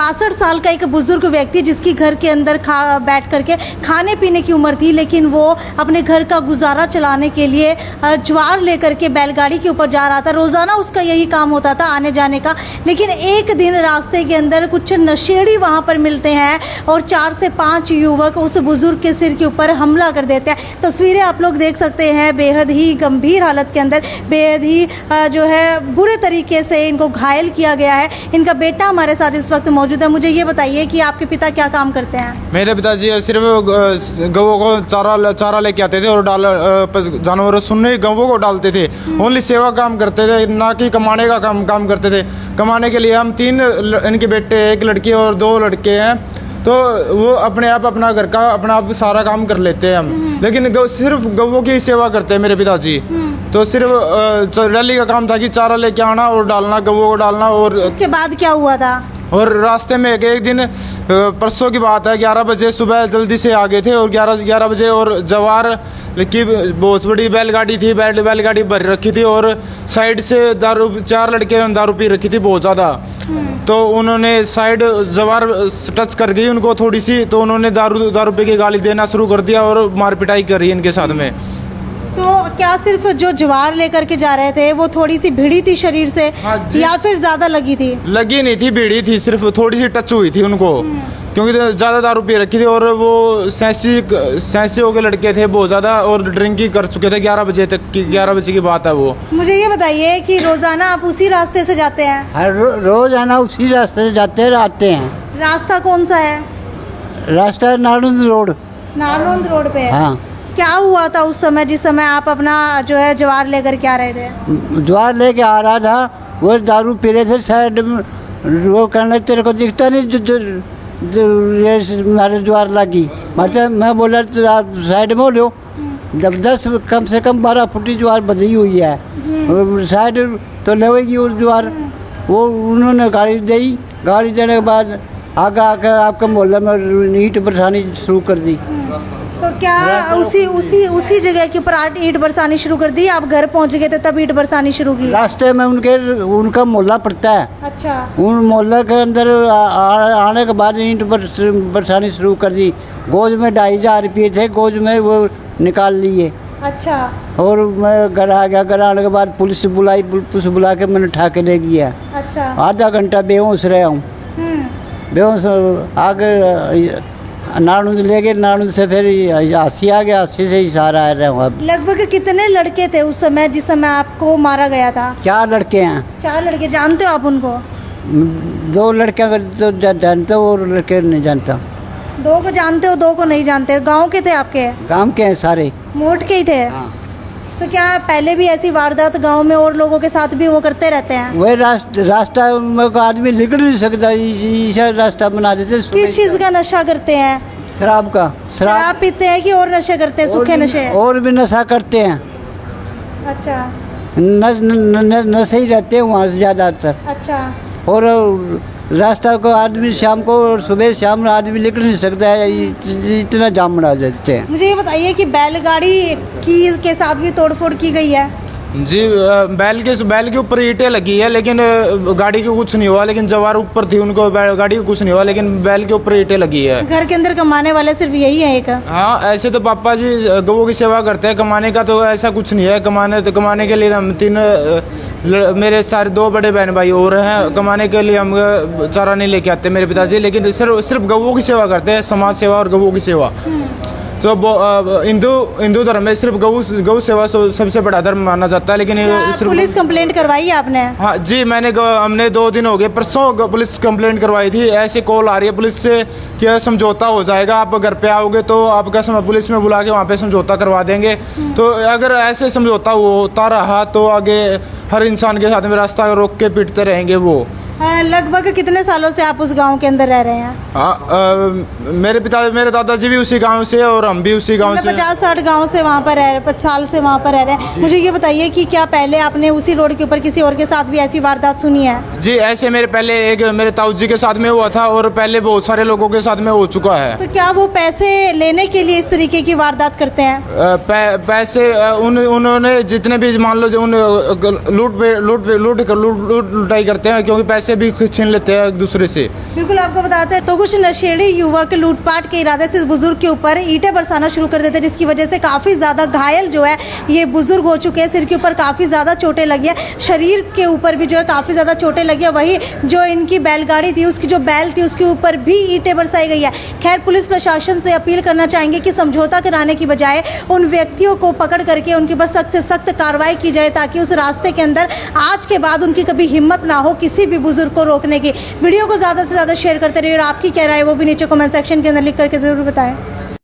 62 साल का एक बुजुर्ग व्यक्ति जिसकी घर के अंदर बैठ करके खाने पीने की उम्र थी, लेकिन वो अपने घर का गुजारा चलाने के लिए ज्वार लेकर के बैलगाड़ी के ऊपर जा रहा था। रोज़ाना उसका यही काम होता था आने जाने का। लेकिन एक दिन रास्ते के अंदर कुछ नशेड़ी वहाँ पर मिलते हैं और 4 से 5 युवक उस बुजुर्ग के सिर के ऊपर हमला कर देते हैं। तस्वीरें आप लोग देख सकते हैं, बेहद ही गंभीर हालत के अंदर, बेहद ही जो है बुरे तरीके से इनको घायल किया गया है। इनका बेटा हमारे साथ इस वक्त मौजूद है। मुझे ये बताइए कि आपके पिता क्या काम करते हैं? मेरे पिताजी सिर्फ गवों को चारा लेके आते थे और जानवरों सुनने गवों को डालते थे। ओनली सेवा काम करते थे, ना कि कमाने का काम करते थे। कमाने के लिए हम 3 इनके बेटे, 1 लड़की और 2 लड़के हैं, तो वो अपने आप अपना घर का अपना आप सारा काम कर लेते हैं हम। लेकिन सिर्फ गवों की सेवा करते हैं मेरे पिताजी। तो सिर्फ रैली का काम था कि चारा लेके आना और डालना, गवों को डालना। और उसके बाद क्या हुआ था? और रास्ते में एक दिन परसों की बात है, 11 बजे सुबह जल्दी से आ गए थे और 11 बजे और जवार की बहुत बड़ी बैलगाड़ी थी, बैलगाड़ी भर रखी थी और साइड से 4 लड़के दारू पी रखी थी बहुत ज़्यादा। तो उन्होंने साइड जवार टच कर गई उनको थोड़ी सी, तो उन्होंने दारू पी के गाली देना शुरू कर दिया और मार पिटाई करी इनके साथ में। तो क्या सिर्फ जो ज्वार लेकर के जा रहे थे वो थोड़ी सी भिड़ी थी शरीर से, या फिर ज्यादा लगी थी? लगी नहीं थी, भिड़ी थी, सिर्फ थोड़ी सी टच हुई थी उनको, क्योंकि ज़्यादा दारू पी रखी थी और वो 87 के लड़के थे बहुत ज़्यादा और ड्रिंकिंग कर चुके थे 11 बजे तक की। 11 बजे की बात है वो। मुझे ये बताइए कि रोजाना आप उसी रास्ते से जाते हैं? रोजाना उसी रास्ते से जाते रहते हैं। रास्ता कौन सा है? रास्ता नारनौंद रोड। नारनौंद रोड पे? हाँ। क्या हुआ था उस समय जिस समय आप अपना जो है ज्वार लेकर के आ रहे थे? ज्वार लेके आ रहा था, वो दारू पी रहे थे साइड में। वो कहने तेरे को दिखता नहीं जो ये हमारे ज्वार लगी। मतलब मैं बोला तो आप साइड में हो लो। जब 10 कम से कम 12 फुटी ज्वार बधी हुई है, साइड तो लगेगी उस ज्वार। वो उन्होंने गाड़ी दी, गाड़ी देने के बाद आगे आकर आपका मोहल्ला में ईंट बरसानी शुरू कर दी। तो क्या उसी जगह के ऊपर ईंट बरसानी शुरू कर दी? आप घर पहुंच गए थे तब ईंट बरसानी शुरू की? रास्ते में उनका मोहल्ला पड़ता है। अच्छा। उन मोहल्ला के अंदर आने के बाद ईंट बरसानी शुरू कर दी। गोज में 2500 रुपये थे, गोज में वो निकाल लिए। अच्छा। और मैं घर आ गया। घर आने के बाद पुलिस बुलाई, पुलिस बुला के मैंने उठा के ले गया। अच्छा। आधा घंटा बेहोश रहा हूँ। बेहोश आगे नारनौंद ले गए, नारनौंद से फिर अस्सी आ गया, 80 से ही सारा आ रहा हूँ अब। लगभग कितने लड़के थे उस समय जिस समय आपको मारा गया था? 4 लड़के हैं। 4 लड़के। जानते हो आप उनको? 2 लड़के तो जानता हूँ और लड़के नहीं जानता। 2 को जानते हो, 2 को नहीं जानते। गांव के थे आपके? गांव के हैं सारे। मोट के ही थे? हाँ। तो क्या पहले भी ऐसी वारदात गांव में और लोगों के साथ भी वो करते रहते हैं? वही रास्ता में आदमी निकल नहीं सकता, ऐसा रास्ता बना देते। किस चीज़ का नशा करते हैं? शराब का। शराब पीते हैं कि और नशे करते हैं? सूखे नशे? और भी नशा करते हैं। अच्छा। नशे ही रहते हैं वहाँ से ज़्यादातर। अच्छा। और रास्ता को आदमी शाम को और सुबह शाम आदमी निकल नहीं सकता है, इतना जाम बना देते हैं। मुझे ये बताइए कि बैलगाड़ी के साथ भी तोड़फोड़ की गई है? जी, बैल के ऊपर ईंटें लगी है, लेकिन गाड़ी को कुछ नहीं हुआ। लेकिन जवार ऊपर थी, उनको गाड़ी को कुछ नहीं हुआ, लेकिन बैल के ऊपर ईंटें लगी है। घर के अंदर कमाने वाले सिर्फ यही है एक? हाँ, ऐसे तो पापा जी गवों की सेवा करते हैं, कमाने का तो ऐसा कुछ नहीं है। कमाने के लिए हम 3 मेरे सारे 2 बड़े बहन भाई और हैं। कमाने के लिए हम चारा नहीं लेके आते मेरे पिताजी, लेकिन सिर्फ गवों की सेवा करते हैं, समाज सेवा और गवों की सेवा। तो हिंदू धर्म में सिर्फ गौ सेवा सबसे बड़ा धर्म माना जाता है। लेकिन सिर्फ पुलिस कंप्लेंट करवाई है आपने? हाँ जी, हमने 2 दिन हो गए, परसों पुलिस कंप्लेंट करवाई थी। ऐसे कॉल आ रही है पुलिस से कि समझौता हो जाएगा, आप घर पे आओगे तो आपका पुलिस में बुला के वहाँ पे समझौता करवा देंगे। तो अगर ऐसे समझौता होता रहा तो आगे हर इंसान के साथ में रास्ता रोक के पीटते रहेंगे वो। लगभग कितने सालों से आप उस गांव के अंदर रह रहे हैं? मेरे दादाजी भी उसी गांव से और हम भी उसी गांव से। 50-60 गांव से वहाँ पर रह 5 साल से वहाँ पर रह रहे हैं। मुझे ये बताइए कि क्या पहले आपने उसी रोड के ऊपर किसी और के साथ भी ऐसी वारदात सुनी है? जी, ऐसे मेरे ताऊ जी के साथ में हुआ था और पहले बहुत सारे लोगों के साथ में हो चुका है। तो क्या वो पैसे लेने के लिए इस तरीके की वारदात करते हैं? पैसे उन्होंने जितने भी मान लो लूटाई करते हैं, क्योंकि पैसे पैसे भी छीन लेते हैं एक दूसरे से। बिल्कुल, आपको बताते हैं तो कुछ नशेड़ी युवक लूटपाट के इरादे से इस बुजुर्ग के ऊपर ईंटें बरसाना शुरू कर देते हैं, जिसकी वजह से काफ़ी ज़्यादा घायल जो है ये बुजुर्ग हो चुके हैं। सिर के ऊपर काफ़ी ज़्यादा चोटें लगी है, शरीर के ऊपर भी जो है काफ़ी ज़्यादा चोटें लगी है। वहीं जो इनकी बैलगाड़ी थी, उसकी जो बैल थी, उसके ऊपर भी ईंटें बरसाई गई है। खैर, पुलिस प्रशासन से अपील करना चाहेंगे कि समझौता कराने की बजाय उन व्यक्तियों को पकड़ करके उनके पास सख्त से सख्त कार्रवाई की जाए, ताकि उस रास्ते के अंदर आज के बाद उनकी कभी हिम्मत ना हो किसी भी बुजुर्ग को रोकने की। वीडियो को ज़्यादा से ज़्यादा शेयर करते रहिए और आपकी क्या राय है वो भी नीचे कमेंट सेक्शन के अंदर लिख करके ज़रूर बताएं।